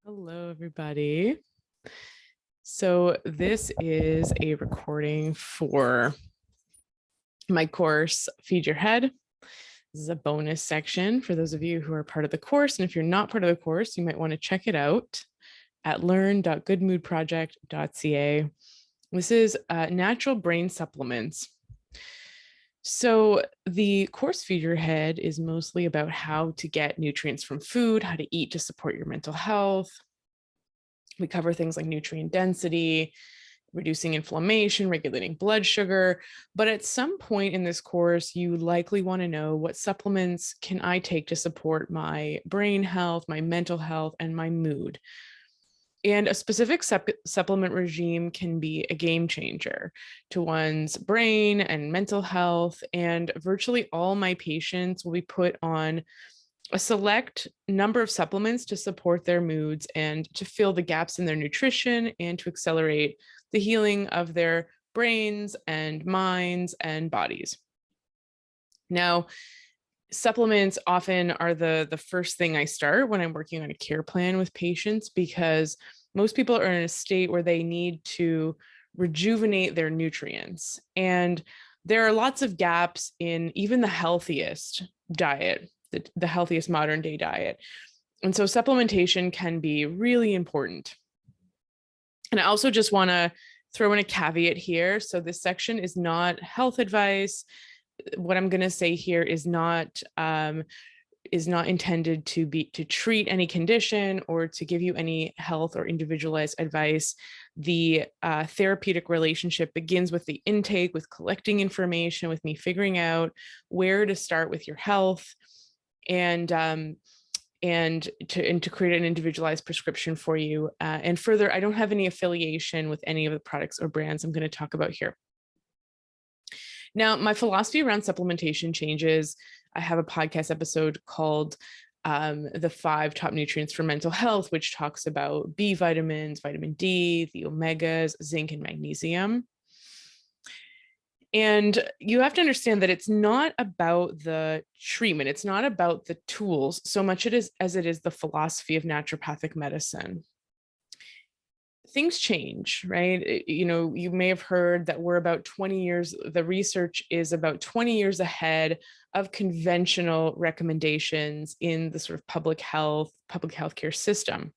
Hello, everybody. So this is a recording for my course, Feed Your Head. This is a bonus section for those of you who are part of the course. And if you're not part of the course, you might want to check it out at learn.goodmoodproject.ca. This is natural brain supplements. So the course Feed Your Head is mostly about how to get nutrients from food, how to eat to support your mental health. We cover things like nutrient density, reducing inflammation, regulating blood sugar. But at some point in this course, you likely want to know, what supplements can I take to support my brain health, my mental health, and my mood? And a specific supplement regime can be a game changer to one's brain and mental health. And virtually all my patients will be put on a select number of supplements to support their moods and to fill the gaps in their nutrition and to accelerate the healing of their brains and minds and bodies. Now, supplements often are the first thing I start when I'm working on a care plan with patients, because most people are in a state where they need to rejuvenate their nutrients. And there are lots of gaps in even the healthiest diet, the healthiest modern day diet. And so supplementation can be really important. And I also just want to throw in a caveat here. So this section is not health advice. What I'm going to say here is not intended to treat any condition or to give you any health or individualized advice. The therapeutic relationship begins with the intake, with collecting information, with me figuring out where to start with your health, and to create an individualized prescription for you. And further, I don't have any affiliation with any of the products or brands I'm going to talk about here. Now, my philosophy around supplementation changes. I have a podcast episode called The 5 Top Nutrients for Mental Health, which talks about B vitamins, vitamin D, the omegas, zinc, and magnesium. And you have to understand that it's not about the treatment. It's not about the tools so much as it is the philosophy of naturopathic medicine. Things change, right? You may have heard that we're about 20 years, the research is about 20 years ahead of conventional recommendations in the sort of public healthcare system.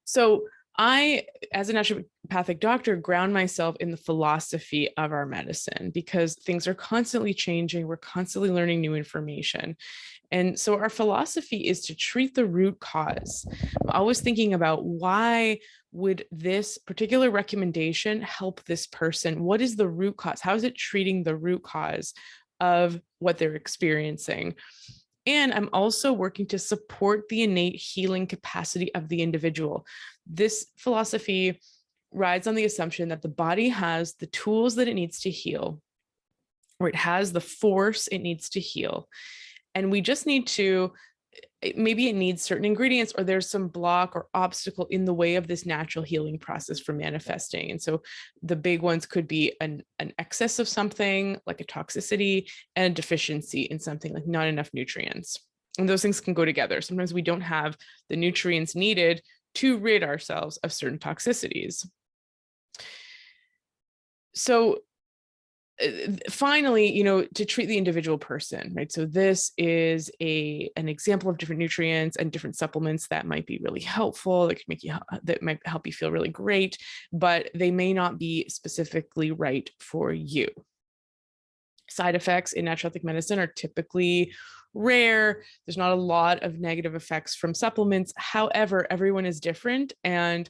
So I, as a naturopathic doctor, ground myself in the philosophy of our medicine, because things are constantly changing. We're constantly learning new information. And so our philosophy is to treat the root cause. I'm always thinking about, why would this particular recommendation help this person? What is the root cause? How is it treating the root cause of what they're experiencing? And I'm also working to support the innate healing capacity of the individual. This philosophy rides on the assumption that the body has the tools that it needs to heal, or it has the force it needs to heal. And we just need to, maybe it needs certain ingredients, or there's some block or obstacle in the way of this natural healing process from manifesting. And so the big ones could be an excess of something, like a toxicity, and a deficiency in something, like not enough nutrients. And those things can go together. Sometimes we don't have the nutrients needed to rid ourselves of certain toxicities. So finally, to treat the individual person, right? So this is an example of different nutrients and different supplements that might be really helpful, that might help you feel really great, but they may not be specifically right for you. Side effects in naturopathic medicine are typically rare. There's not a lot of negative effects from supplements. However, everyone is different, and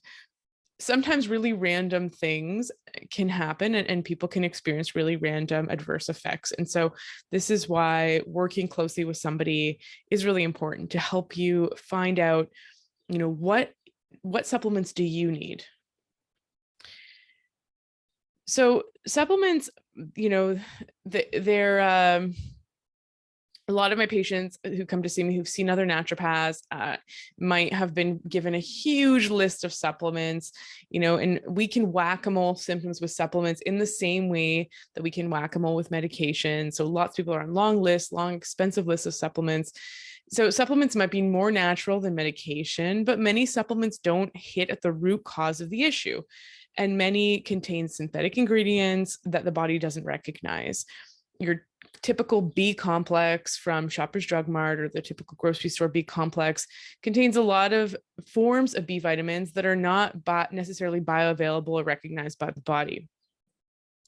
sometimes really random things can happen, and people can experience really random adverse effects. And so this is why working closely with somebody is really important, to help you find out, what supplements do you need? So supplements, they're a lot of my patients who come to see me, who've seen other naturopaths, might have been given a huge list of supplements, and we can whack-a-mole symptoms with supplements in the same way that we can whack-a-mole with medication. So lots of people are on long expensive lists of supplements. So supplements might be more natural than medication, but many supplements don't hit at the root cause of the issue. And many contain synthetic ingredients that the body doesn't recognize. Your typical B complex from Shoppers Drug Mart or the typical grocery store B complex contains a lot of forms of B vitamins that are not necessarily bioavailable or recognized by the body.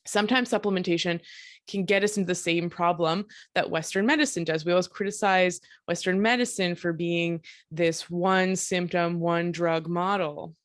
Sometimes supplementation can get us into the same problem that Western medicine does. We always criticize Western medicine for being this one symptom, one drug model.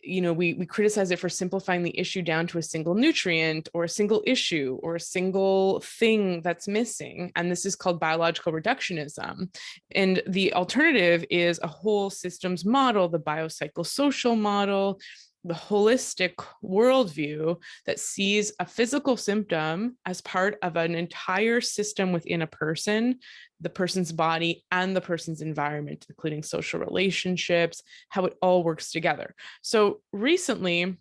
We criticize it for simplifying the issue down to a single nutrient or a single issue or a single thing that's missing. And this is called biological reductionism. And the alternative is a whole systems model, the biopsychosocial model, the holistic worldview that sees a physical symptom as part of an entire system within a person, the person's body and the person's environment, including social relationships, how it all works together. So recently,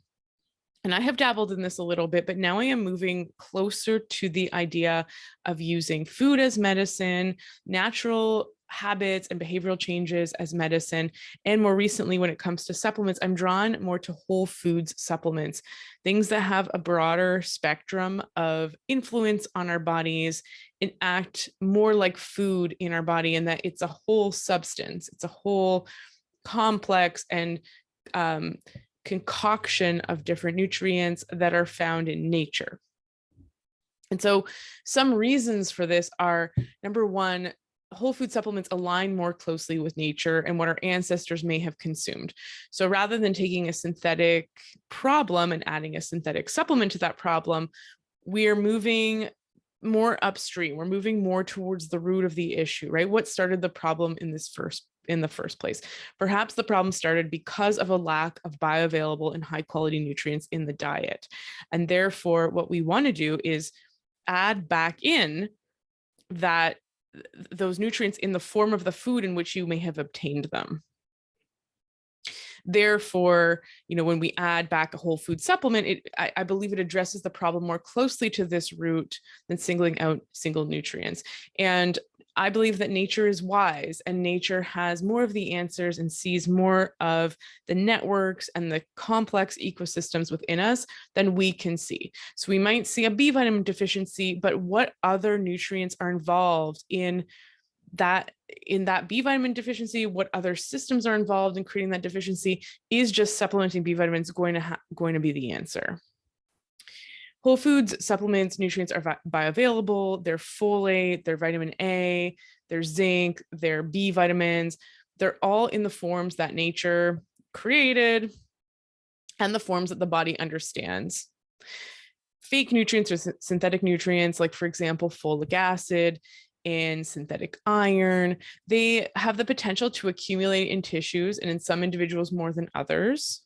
and I have dabbled in this a little bit, but now I am moving closer to the idea of using food as medicine, natural habits and behavioral changes as medicine. And more recently, when it comes to supplements, I'm drawn more to whole foods supplements, things that have a broader spectrum of influence on our bodies and act more like food in our body, and that it's a whole substance. It's a whole complex and concoction of different nutrients that are found in nature. And so some reasons for this are, number one, whole food supplements align more closely with nature and what our ancestors may have consumed. So rather than taking a synthetic problem and adding a synthetic supplement to that problem, we are moving more upstream. We're moving more towards the root of the issue, right? What started the problem in the first place? Perhaps the problem started because of a lack of bioavailable and high quality nutrients in the diet. And therefore, what we want to do is add back in those nutrients in the form of the food in which you may have obtained them. Therefore, when we add back a whole food supplement, I believe it addresses the problem more closely to this root than singling out single nutrients. And I believe that nature is wise, and nature has more of the answers and sees more of the networks and the complex ecosystems within us than we can see. So we might see a B vitamin deficiency, but what other nutrients are involved in that B vitamin deficiency, what other systems are involved in creating that deficiency? Is just supplementing B vitamins going to be the answer? Whole foods supplements nutrients are bioavailable. They're folate, they're vitamin A, they're zinc, they're B vitamins. They're all in the forms that nature created and the forms that the body understands. Fake nutrients or synthetic nutrients, like for example, folic acid and synthetic iron, they have the potential to accumulate in tissues, and in some individuals more than others,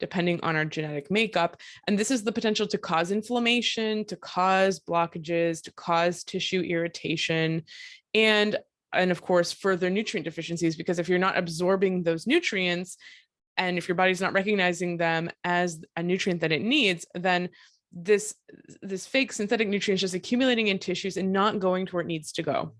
depending on our genetic makeup. And this is the potential to cause inflammation, to cause blockages, to cause tissue irritation, and of course, further nutrient deficiencies, because if you're not absorbing those nutrients, and if your body's not recognizing them as a nutrient that it needs, then this fake synthetic nutrient is just accumulating in tissues and not going to where it needs to go.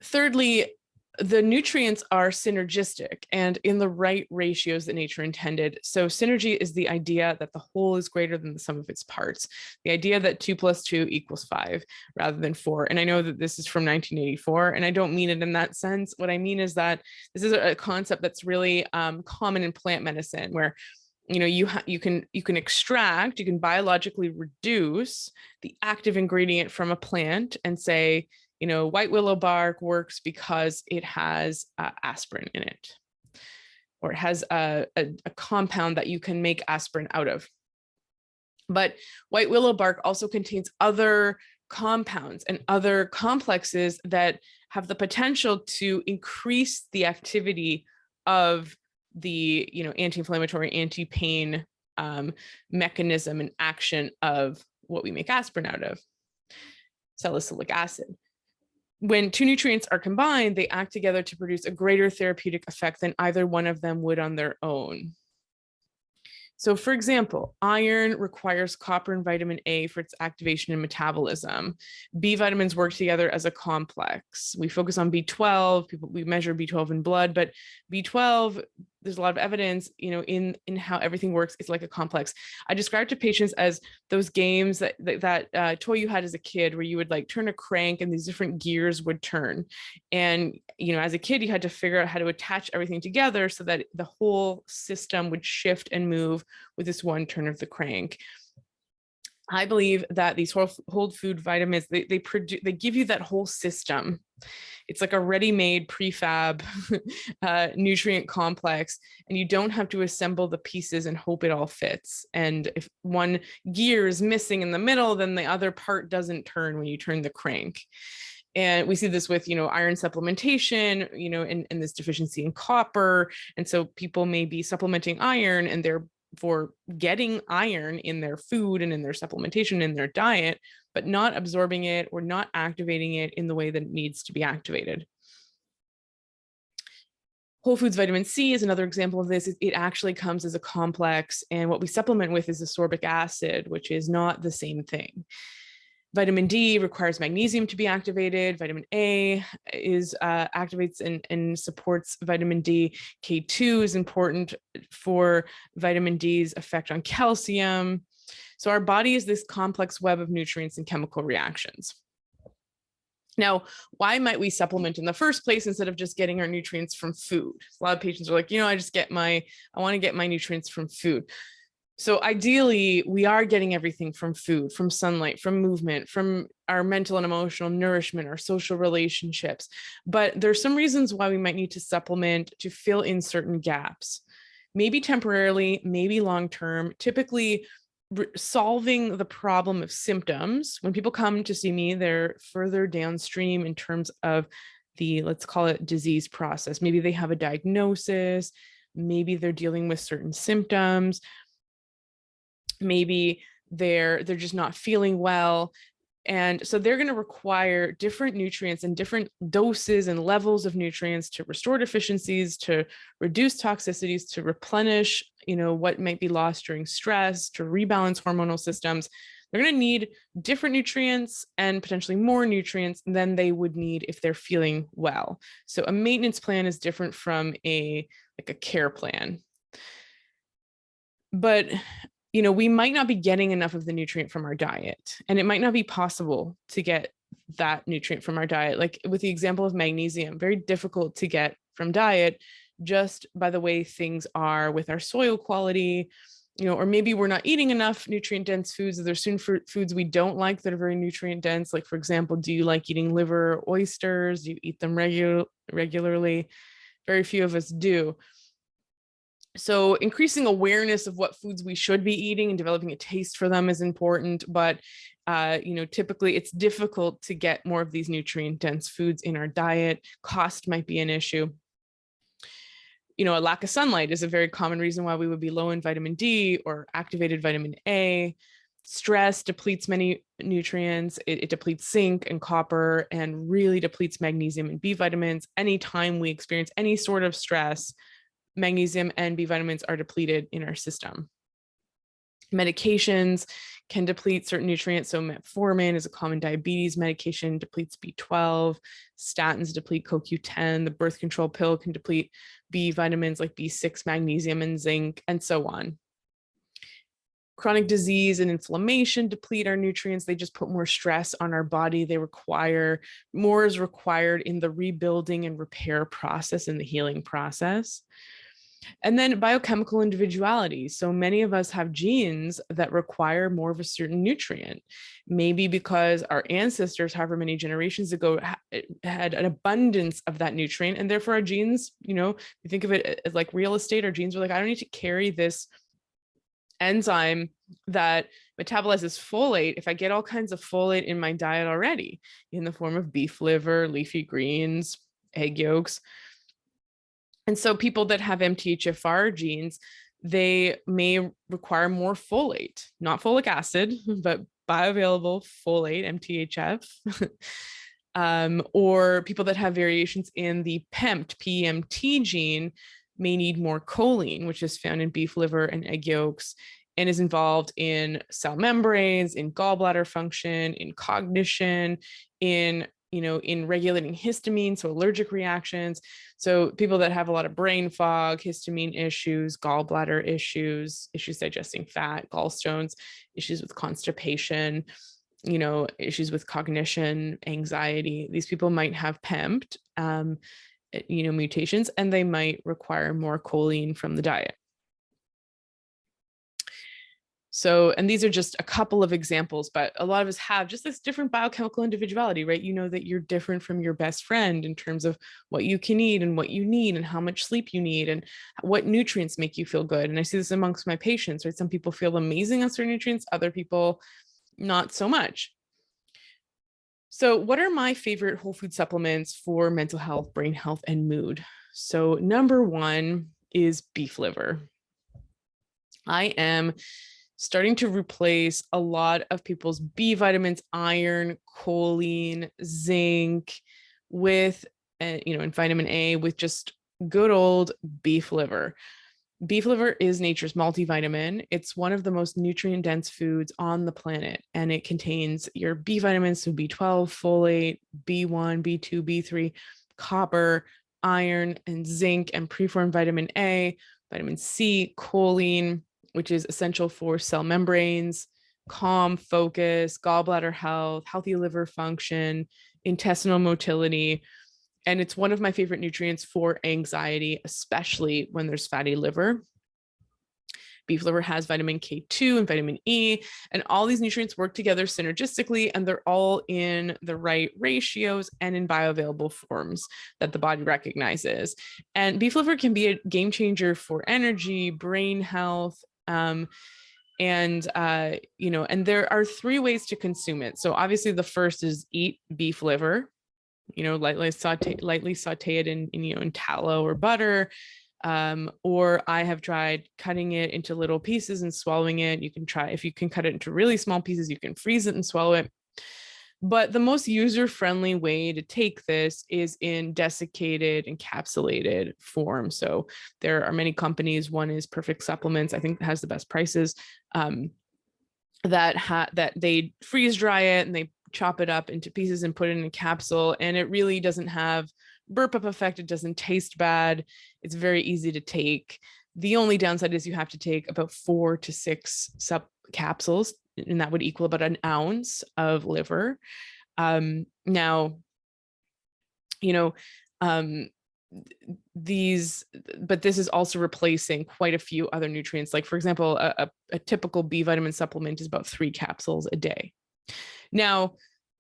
Thirdly, the nutrients are synergistic and in the right ratios that nature intended. So synergy is the idea that the whole is greater than the sum of its parts. The idea that 2 + 2 = 5 rather than 4. And I know that this is from 1984, and I don't mean it in that sense. What I mean is that this is a concept that's really common in plant medicine, where you can extract, you can biologically reduce the active ingredient from a plant and say, white willow bark works because it has aspirin in it, or it has a compound that you can make aspirin out of. But white willow bark also contains other compounds and other complexes that have the potential to increase the activity of the anti-inflammatory, anti-pain mechanism and action of what we make aspirin out of, salicylic acid. When two nutrients are combined, they act together to produce a greater therapeutic effect than either one of them would on their own. So for example, iron requires copper and vitamin A for its activation and metabolism. B vitamins work together as a complex. We focus on B12, we measure B12 in blood, but B12, there's a lot of evidence, in how everything works. It's like a complex. I describe to patients as those games that toy you had as a kid, where you would like turn a crank and these different gears would turn. And, as a kid, you had to figure out how to attach everything together so that the whole system would shift and move with this one turn of the crank. I believe that these whole food vitamins, they give you that whole system. It's like a ready-made prefab nutrient complex, and you don't have to assemble the pieces and hope it all fits. And if one gear is missing in the middle, then the other part doesn't turn when you turn the crank. And we see this with, iron supplementation, and this deficiency in copper. And so people may be supplementing iron, and they're for getting iron in their food and in their supplementation, in their diet, but not absorbing it or not activating it in the way that it needs to be activated. Whole foods vitamin C is another example of this. It actually comes as a complex, and what we supplement with is ascorbic acid, which is not the same thing. Vitamin D requires magnesium to be activated. Vitamin A activates and supports vitamin D. K2 is important for vitamin D's effect on calcium. So our body is this complex web of nutrients and chemical reactions. Now, why might we supplement in the first place instead of just getting our nutrients from food? A lot of patients are like, I want to get my nutrients from food. So ideally, we are getting everything from food, from sunlight, from movement, from our mental and emotional nourishment, our social relationships. But there's some reasons why we might need to supplement to fill in certain gaps, maybe temporarily, maybe long-term, typically solving the problem of symptoms. When people come to see me, they're further downstream in terms of the, let's call it, disease process. Maybe they have a diagnosis, maybe they're dealing with certain symptoms, maybe they're just not feeling well. And so they're going to require different nutrients and different doses and levels of nutrients to restore deficiencies, to reduce toxicities, to replenish, what might be lost during stress, to rebalance hormonal systems. They're going to need different nutrients and potentially more nutrients than they would need if they're feeling well. So a maintenance plan is different from a care plan. But we might not be getting enough of the nutrient from our diet, and it might not be possible to get that nutrient from our diet. Like with the example of magnesium, very difficult to get from diet just by the way things are with our soil quality, or maybe we're not eating enough nutrient dense foods. There's certain foods we don't like that are very nutrient dense. Like, for example, do you like eating liver or oysters? Do you eat them regularly? Very few of us do. So increasing awareness of what foods we should be eating and developing a taste for them is important, but typically it's difficult to get more of these nutrient dense foods in our diet. Cost might be an issue. A lack of sunlight is a very common reason why we would be low in vitamin D or activated vitamin A. Stress depletes many nutrients. It depletes zinc and copper, and really depletes magnesium and B vitamins. Anytime we experience any sort of stress, magnesium and B vitamins are depleted in our system. Medications can deplete certain nutrients. So metformin is a common diabetes medication, depletes B12. Statins deplete CoQ10. The birth control pill can deplete B vitamins like B6, magnesium, and zinc, and so on. Chronic disease and inflammation deplete our nutrients. They just put more stress on our body. More is required in the rebuilding and repair process and the healing process. And then biochemical individuality. So many of us have genes that require more of a certain nutrient, maybe because our ancestors, however many generations ago, had an abundance of that nutrient. And therefore our genes, you think of it as like real estate. Our genes are like, I don't need to carry this enzyme that metabolizes folate if I get all kinds of folate in my diet already, in the form of beef liver, leafy greens, egg yolks. And so people that have MTHFR genes, they may require more folate, not folic acid, but bioavailable folate, MTHF. Or people that have variations in the PEMT, PEMT gene, may need more choline, which is found in beef liver and egg yolks, and is involved in cell membranes, in gallbladder function, in cognition, in regulating histamine, so allergic reactions. So people that have a lot of brain fog, histamine issues, gallbladder issues, issues digesting fat, gallstones, issues with constipation, issues with cognition, anxiety. These people might have PEMT, mutations, and they might require more choline from the diet. So, and these are just a couple of examples, but a lot of us have just this different biochemical individuality, right? You know that you're different from your best friend in terms of what you can eat and what you need and how much sleep you need and what nutrients make you feel good. And I see this amongst my patients, right? Some people feel amazing on certain nutrients, other people not so much. So what are my favorite whole food supplements for mental health, brain health, and mood? So number one is beef liver. I am starting to replace a lot of people's B vitamins, iron, choline, zinc with, and vitamin A with just good old beef liver. Beef liver is nature's multivitamin. It's one of the most nutrient dense foods on the planet, and it contains your B vitamins, so B12, folate, B1, B2, B3, copper, iron, and zinc, and preformed vitamin A, vitamin C, choline, which is essential for cell membranes, calm, focus, gallbladder health, healthy liver function, intestinal motility. And it's one of my favorite nutrients for anxiety, especially when there's fatty liver. Beef liver has vitamin K2 and vitamin E, and all these nutrients work together synergistically, and they're all in the right ratios and in bioavailable forms that the body recognizes. And beef liver can be a game changer for energy, brain health, and there are 3 ways to consume it. So obviously the first is eat beef liver, lightly saute it in tallow or butter. Or I have tried cutting it into little pieces and swallowing it. You can try, if you can cut it into really small pieces, you can freeze it and swallow it. But the most user-friendly way to take this is in desiccated, encapsulated form. So there are many companies. One is Perfect Supplements, I think, has the best prices, that they freeze dry it and they chop it up into pieces and put it in a capsule. And it really doesn't have burp up effect. It doesn't taste bad. It's very easy to take. The only downside is you have to take about 4 to 6 capsules, and that would equal about an ounce of liver. But this is also replacing quite a few other nutrients. Like, for example, a typical B vitamin supplement is about 3 capsules a day. Now,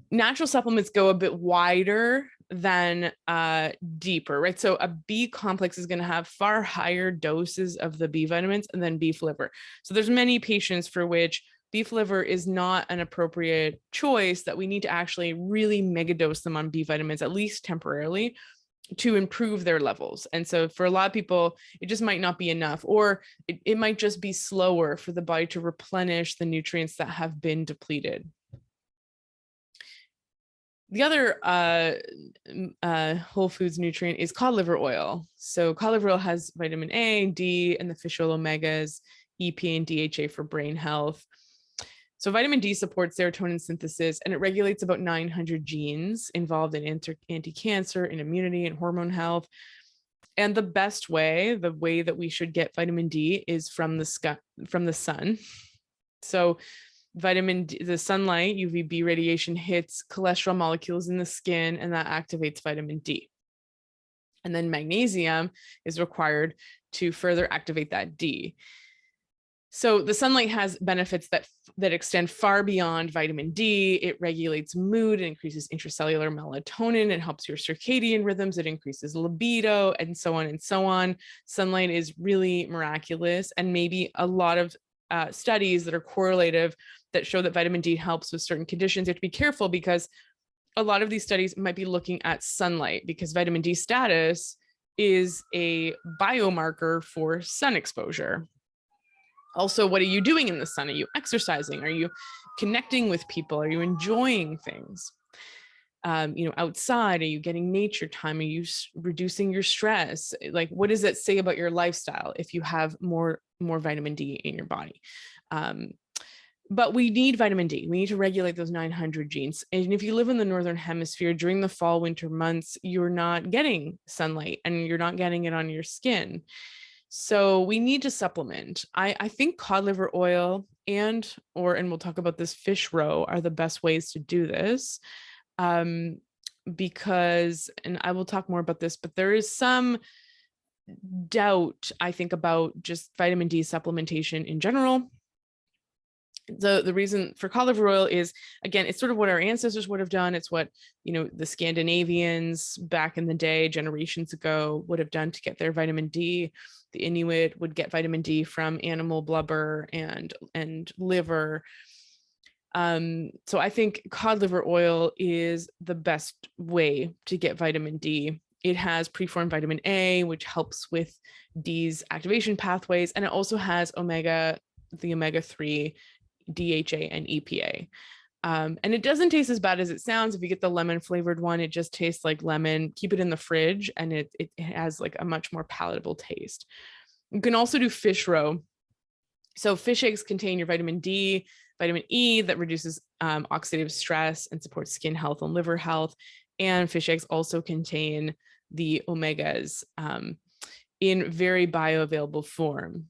natural supplements go a bit wider than deeper, right? So a B complex is going to have far higher doses of the B vitamins and then beef liver. So there's many patients for which beef liver is not an appropriate choice, that we need to actually really mega dose them on B vitamins, at least temporarily, to improve their levels. And so for a lot of people, it just might not be enough, or it might just be slower for the body to replenish the nutrients that have been depleted. The other whole foods nutrient is cod liver oil. So cod liver oil has vitamin A, D, and the fish oil omegas, EPA and DHA for brain health. So vitamin D supports serotonin synthesis, and it regulates about 900 genes involved in anti-cancer, in immunity, and hormone health. And the best way, the way that we should get vitamin D, is from the sun. So vitamin D, the sunlight, UVB radiation, hits cholesterol molecules in the skin, and that activates vitamin D. And then magnesium is required to further activate that D. So the sunlight has benefits that extend far beyond vitamin D. It regulates mood, it increases intracellular melatonin, it helps your circadian rhythms, it increases libido, and so on and so on. Sunlight is really miraculous, and maybe a lot of studies that are correlative that show that vitamin D helps with certain conditions. You have to be careful, because a lot of these studies might be looking at sunlight, because vitamin D status is a biomarker for sun exposure. Also, what are you doing in the sun? Are you exercising? Are you connecting with people? Are you enjoying things? outside? Are you getting nature time? Are you reducing your stress? Like, what does that say about your lifestyle if you have more vitamin D in your body? But we need vitamin D. We need to regulate those 900 genes. And if you live in the Northern Hemisphere during the fall, winter months, you're not getting sunlight and you're not getting it on your skin. So we need to supplement. I think cod liver oil and we'll talk about this, fish roe are the best ways to do this. Because, and I will talk more about this, but there is some doubt, I think, about just vitamin D supplementation in general. The reason for cod liver oil is, again, it's sort of what our ancestors would have done. It's what, the Scandinavians back in the day, generations ago, would have done to get their vitamin D. The Inuit would get vitamin D from animal blubber and liver. So I think cod liver oil is the best way to get vitamin D. It has preformed vitamin A, which helps with D's activation pathways. And it also has the omega-3, DHA, and EPA. And it doesn't taste as bad as it sounds. If you get the lemon flavored one, it just tastes like lemon. Keep it in the fridge and it has like a much more palatable taste. You can also do fish roe. So fish eggs contain your vitamin D, vitamin E that reduces oxidative stress and supports skin health and liver health. And fish eggs also contain the omegas in very bioavailable form.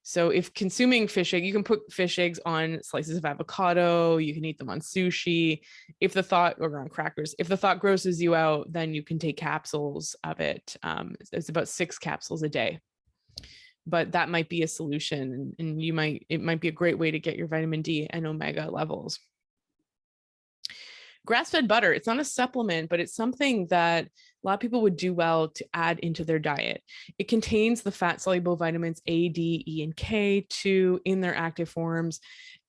So if consuming fish egg, you can put fish eggs on slices of avocado, you can eat them on sushi. Or on crackers, if the thought grosses you out, then you can take capsules of it. It's about 6 capsules a day. But that might be a solution, and it might be a great way to get your vitamin D and omega levels. Grass-fed butter, it's not a supplement, but it's something that a lot of people would do well to add into their diet. It contains the fat-soluble vitamins A, D, E, and K2 in their active forms,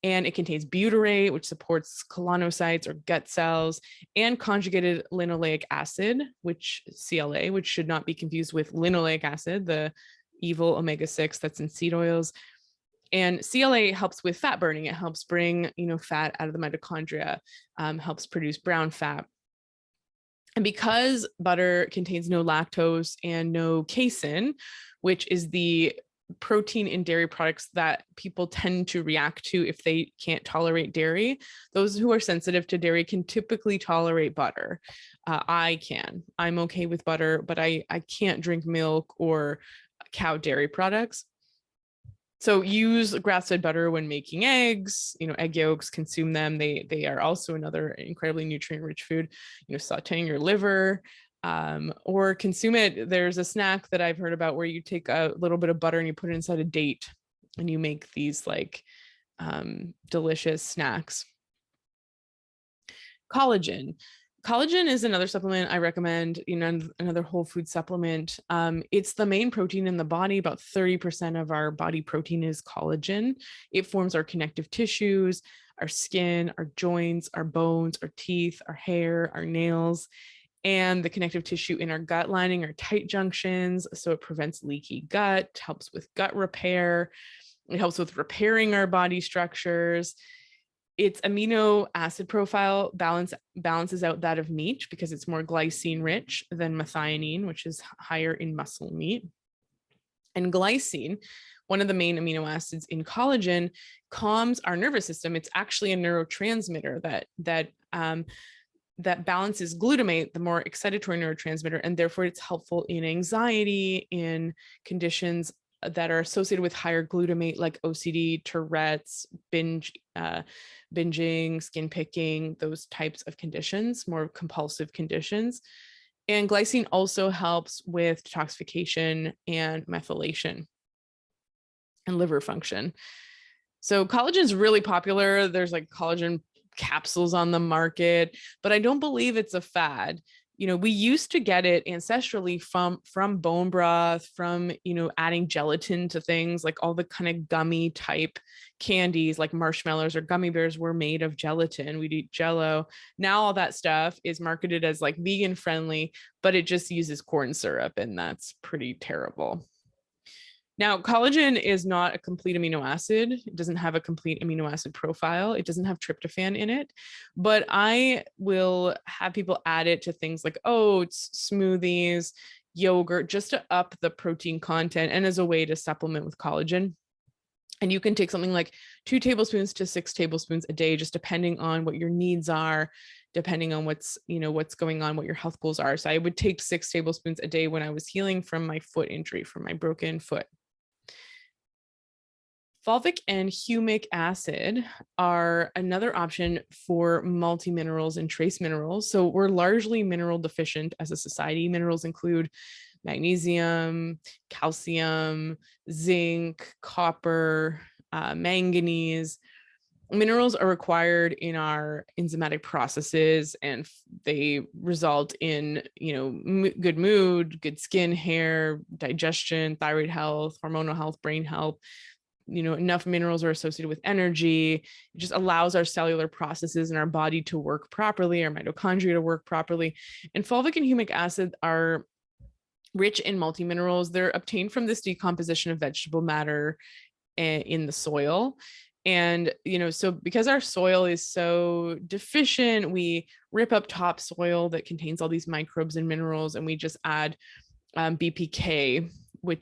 and it contains butyrate, which supports colonocytes or gut cells, and conjugated linoleic acid, which CLA, which should not be confused with linoleic acid, the evil omega-6 that's in seed oils. And CLA helps with fat burning. It helps bring, fat out of the mitochondria, helps produce brown fat. And because butter contains no lactose and no casein, which is the protein in dairy products that people tend to react to if they can't tolerate dairy, those who are sensitive to dairy can typically tolerate butter. I'm okay with butter, but I can't drink milk or cow dairy products. So use grass-fed butter when making eggs, egg yolks, consume them. They are also another incredibly nutrient-rich food, sauteing your liver, or consume it. There's a snack that I've heard about where you take a little bit of butter and you put it inside a date and you make these like delicious snacks. Collagen. Collagen is another supplement I recommend, another whole food supplement. It's the main protein in the body. About 30% of our body protein is collagen. It forms our connective tissues, our skin, our joints, our bones, our teeth, our hair, our nails, and the connective tissue in our gut lining, our tight junctions. So it prevents leaky gut, helps with gut repair. It helps with repairing our body structures. Its amino acid profile balances out that of meat because it's more glycine rich than methionine, which is higher in muscle meat. And glycine, one of the main amino acids in collagen, calms our nervous system. It's actually a neurotransmitter that balances glutamate, the more excitatory neurotransmitter, and therefore it's helpful in anxiety, in conditions that are associated with higher glutamate, like OCD, Tourette's, binging, skin picking, those types of conditions, more compulsive conditions. And glycine also helps with detoxification and methylation and liver function. So collagen is really popular. There's like collagen capsules on the market, but I don't believe it's a fad. We used to get it ancestrally from bone broth, from, adding gelatin to things, like all the kind of gummy type candies like marshmallows or gummy bears were made of gelatin. We'd eat Jell-O. Now all that stuff is marketed as like vegan friendly, but it just uses corn syrup, and that's pretty terrible. Now, collagen is not a complete amino acid. It doesn't have a complete amino acid profile. It doesn't have tryptophan in it, but I will have people add it to things like oats, smoothies, yogurt, just to up the protein content and as a way to supplement with collagen. And you can take something like 2 tablespoons to 6 tablespoons a day, just depending on what your needs are, depending on what's going on, what your health goals are. So I would take 6 tablespoons a day when I was healing from my foot injury, from my broken foot. Fulvic and humic acid are another option for multi-minerals and trace minerals. So we're largely mineral deficient as a society. Minerals include magnesium, calcium, zinc, copper, manganese. Minerals are required in our enzymatic processes, and they result in, good mood, good skin, hair, digestion, thyroid health, hormonal health, brain health. Enough minerals are associated with energy. It just allows our cellular processes in our body to work properly, our mitochondria to work properly. And fulvic and humic acid are rich in multi-minerals. They're obtained from this decomposition of vegetable matter in the soil. And, so because our soil is so deficient, we rip up topsoil that contains all these microbes and minerals, and we just add BPK, or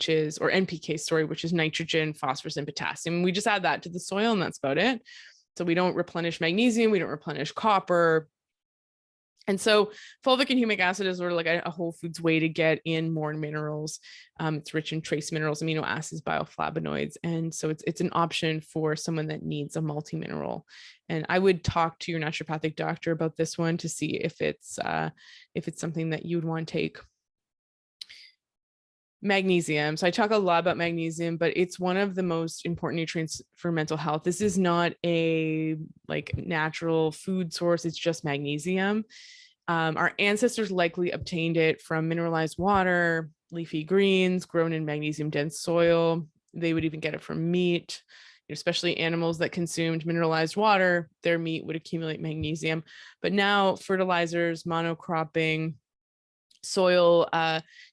NPK, sorry, which is nitrogen, phosphorus, and potassium. We just add that to the soil, and that's about it. So we don't replenish magnesium, we don't replenish copper. And so fulvic and humic acid is sort of like a whole foods way to get in more minerals. It's rich in trace minerals, amino acids, bioflavonoids. And so it's an option for someone that needs a multi-mineral. And I would talk to your naturopathic doctor about this one to see if it's something that you would want to take. Magnesium. So I talk a lot about magnesium, but it's one of the most important nutrients for mental health. This is not a natural food source. It's just magnesium. Our ancestors likely obtained it from mineralized water, leafy greens grown in magnesium dense soil. They would even get it from meat, especially animals that consumed mineralized water. Their meat would accumulate magnesium. But now fertilizers, monocropping, soil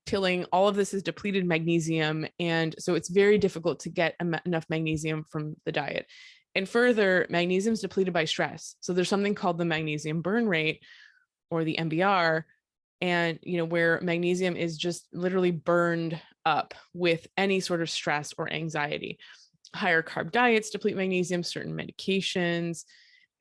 tilling, all of this is depleted magnesium. And so it's very difficult to get enough magnesium from the diet. And further, magnesium is depleted by stress. So there's something called the magnesium burn rate, or the MBR, and where magnesium is just literally burned up with any sort of stress or anxiety. Higher carb diets deplete magnesium, certain medications.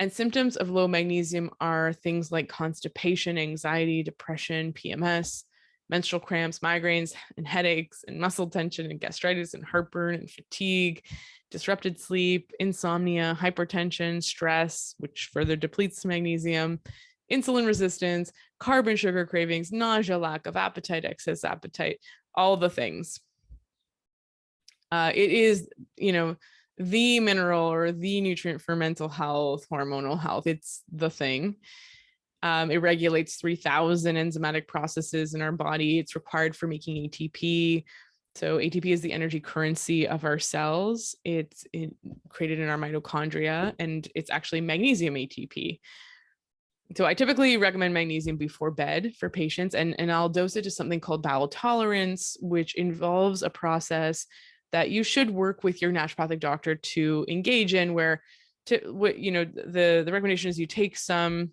And symptoms of low magnesium are things like constipation, anxiety, depression, PMS, menstrual cramps, migraines, and headaches, and muscle tension, and gastritis, and heartburn, and fatigue, disrupted sleep, insomnia, hypertension, stress, which further depletes magnesium, insulin resistance, carb and sugar cravings, nausea, lack of appetite, excess appetite, all the things. It is, the mineral or the nutrient for mental health, hormonal health. It's the thing. It regulates 3,000 enzymatic processes in our body. It's required for making ATP. So ATP is the energy currency of our cells. It's created in our mitochondria, and it's actually magnesium ATP. So I typically recommend magnesium before bed for patients, and I'll dose it to something called bowel tolerance, which involves a process that you should work with your naturopathic doctor to engage in, the recommendation is you take some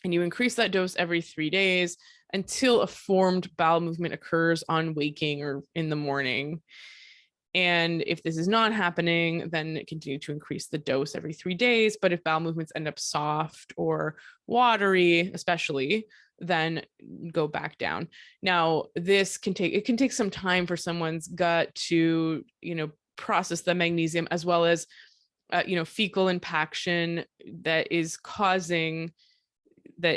and you increase that dose every 3 days until a formed bowel movement occurs on waking or in the morning. And if this is not happening, then continue to increase the dose every 3 days. But if bowel movements end up soft or watery, especially, then go back down. Now, it can take some time for someone's gut to, process the magnesium, as well as, fecal impaction that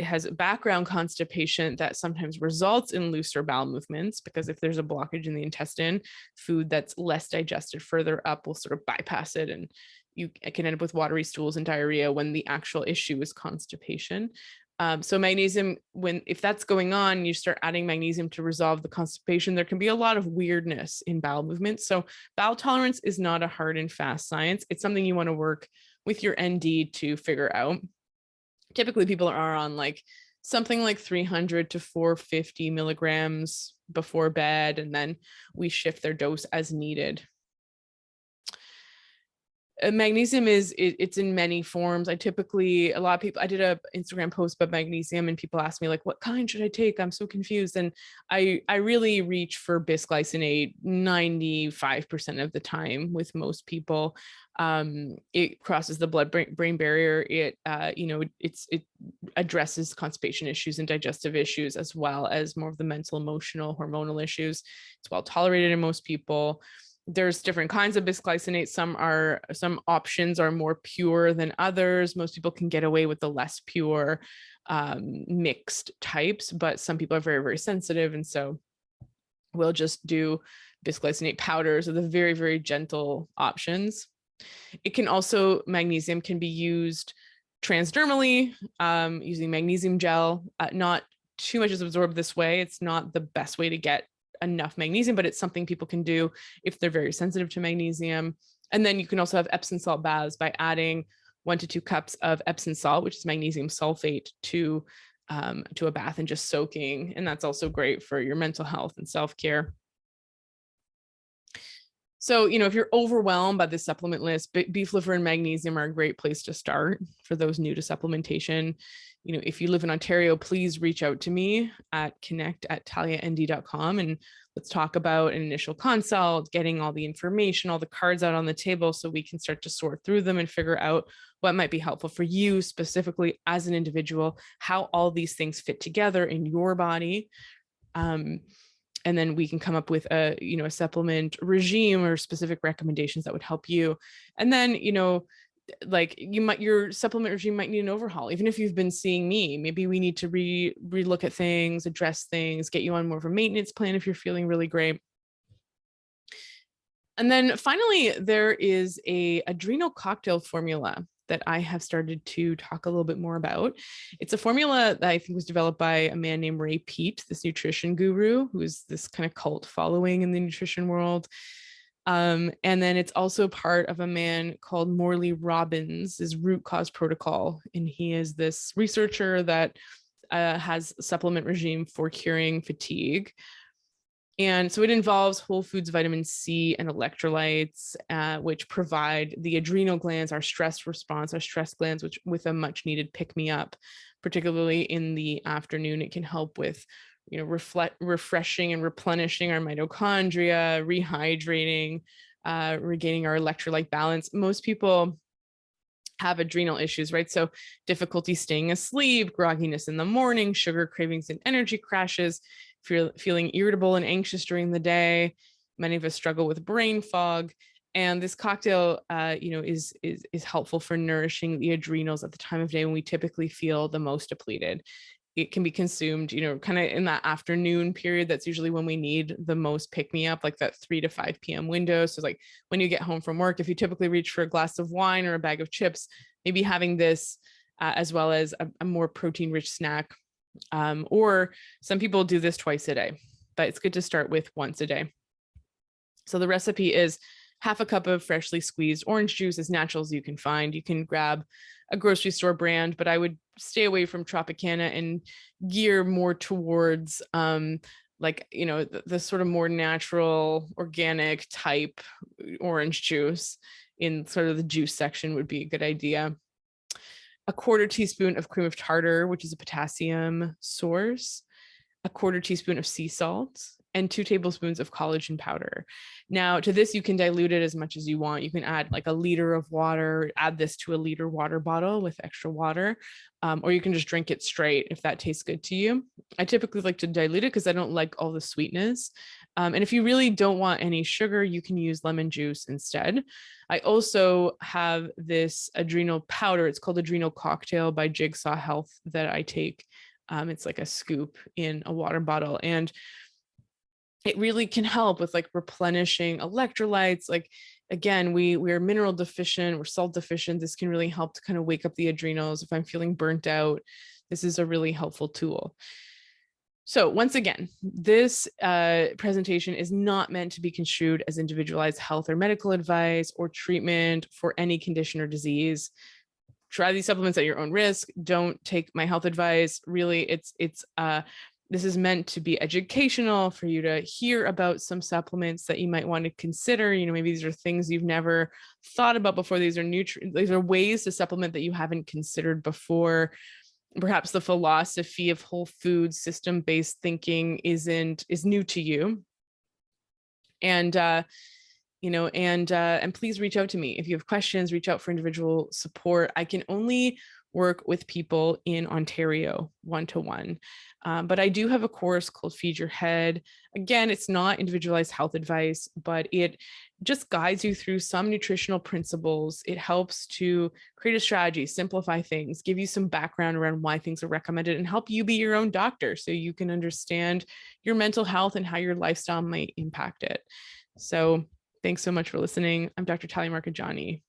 has background constipation that sometimes results in looser bowel movements, because if there's a blockage in the intestine, food that's less digested further up will sort of bypass it, and you can end up with watery stools and diarrhea when the actual issue is constipation. So magnesium, if that's going on, you start adding magnesium to resolve the constipation, there can be a lot of weirdness in bowel movements. So bowel tolerance is not a hard and fast science. It's something you want to work with your ND to figure out. Typically people are on something like 300 to 450 milligrams before bed, and then we shift their dose as needed. Magnesium it's in many forms. I did a Instagram post about magnesium and people ask me like, what kind should I take? I'm so confused. And I really reach for bisglycinate 95% of the time with most people. It crosses the blood-brain barrier. It addresses constipation issues and digestive issues, as well as more of the mental, emotional, hormonal issues. It's well tolerated in most people. There's different kinds of bisglycinate. Some options are more pure than others. Most people can get away with the less pure mixed types, but some people are very, very sensitive. And so we'll just do bisglycinate powders, or the very, very gentle options. Magnesium can be used transdermally using magnesium gel. Not too much is absorbed this way. It's not the best way to get enough magnesium, but it's something people can do if they're very sensitive to magnesium. And then you can also have Epsom salt baths by adding 1 to 2 cups of Epsom salt, which is magnesium sulfate, to a bath and just soaking. And that's also great for your mental health and self-care. So, if you're overwhelmed by the supplement list, beef liver and magnesium are a great place to start for those new to supplementation. If you live in Ontario, please reach out to me at connect@taliand.com, and let's talk about an initial consult, getting all the information, all the cards out on the table so we can start to sort through them and figure out what might be helpful for you specifically as an individual, how all these things fit together in your body. And then we can come up with a supplement regime or specific recommendations that would help you. And then, your supplement regime might need an overhaul. Even if you've been seeing me, maybe we need to relook at things, address things, get you on more of a maintenance plan if you're feeling really great. And then finally, there is a adrenal cocktail formula that I have started to talk a little bit more about. It's a formula that I think was developed by a man named Ray Peat, this nutrition guru, who's this kind of cult following in the nutrition world. And then it's also part of a man called Morley Robbins, his root cause protocol. And he is this researcher that has a supplement regime for curing fatigue. And so it involves whole foods, vitamin C, and electrolytes, which provide the adrenal glands, our stress response, our stress glands, which with a much needed pick me up, particularly in the afternoon. It can help with, refreshing and replenishing our mitochondria, rehydrating, regaining our electrolyte balance. Most people have adrenal issues, right? So difficulty staying asleep, grogginess in the morning, sugar cravings and energy crashes, feeling irritable and anxious during the day. Many of us struggle with brain fog. And this cocktail, is helpful for nourishing the adrenals at the time of day when we typically feel the most depleted. It can be consumed, kind of in that afternoon period. That's usually when we need the most pick me up, like that 3 to 5 p.m. window. So like when you get home from work, if you typically reach for a glass of wine or a bag of chips, maybe having this as well as a more protein rich snack. Or some people do this twice a day, but it's good to start with once a day. So the recipe is half a cup of freshly squeezed orange juice, as natural as you can find. You can grab a grocery store brand, but I would stay away from Tropicana and gear more towards the sort of more natural, organic type orange juice in sort of the juice section would be a good idea. A 1/4 teaspoon of cream of tartar, which is a potassium source, a 1/4 teaspoon of sea salt, and 2 tablespoons of collagen powder. Now to this, you can dilute it as much as you want. You can add like a liter of water, add this to a liter water bottle with extra water, or you can just drink it straight if that tastes good to you. I typically like to dilute it because I don't like all the sweetness. And if you really don't want any sugar, you can use lemon juice instead. I also have this adrenal powder. It's called Adrenal Cocktail by Jigsaw Health that I take. It's like a scoop in a water bottle, and it really can help with like replenishing electrolytes. Like, again, we're mineral deficient, we're salt deficient. This can really help to kind of wake up the adrenals. If I'm feeling burnt out, this is a really helpful tool. So once again, this presentation is not meant to be construed as individualized health or medical advice or treatment for any condition or disease. try these supplements at your own risk. Don't take my health advice. Really, this is meant to be educational for you to hear about some supplements that you might want to consider. Maybe these are things you've never thought about before. These are ways to supplement that you haven't considered before. Perhaps the philosophy of whole food system-based thinking is new to you. And please reach out to me if you have questions. Reach out for individual support. I can only work with people in Ontario one-to-one. But I do have a course called Feed Your Head. Again, it's not individualized health advice, but it just guides you through some nutritional principles. It helps to create a strategy, simplify things, give you some background around why things are recommended, and help you be your own doctor so you can understand your mental health and how your lifestyle might impact it. So thanks so much for listening. I'm Dr. Talia Marcheggiani.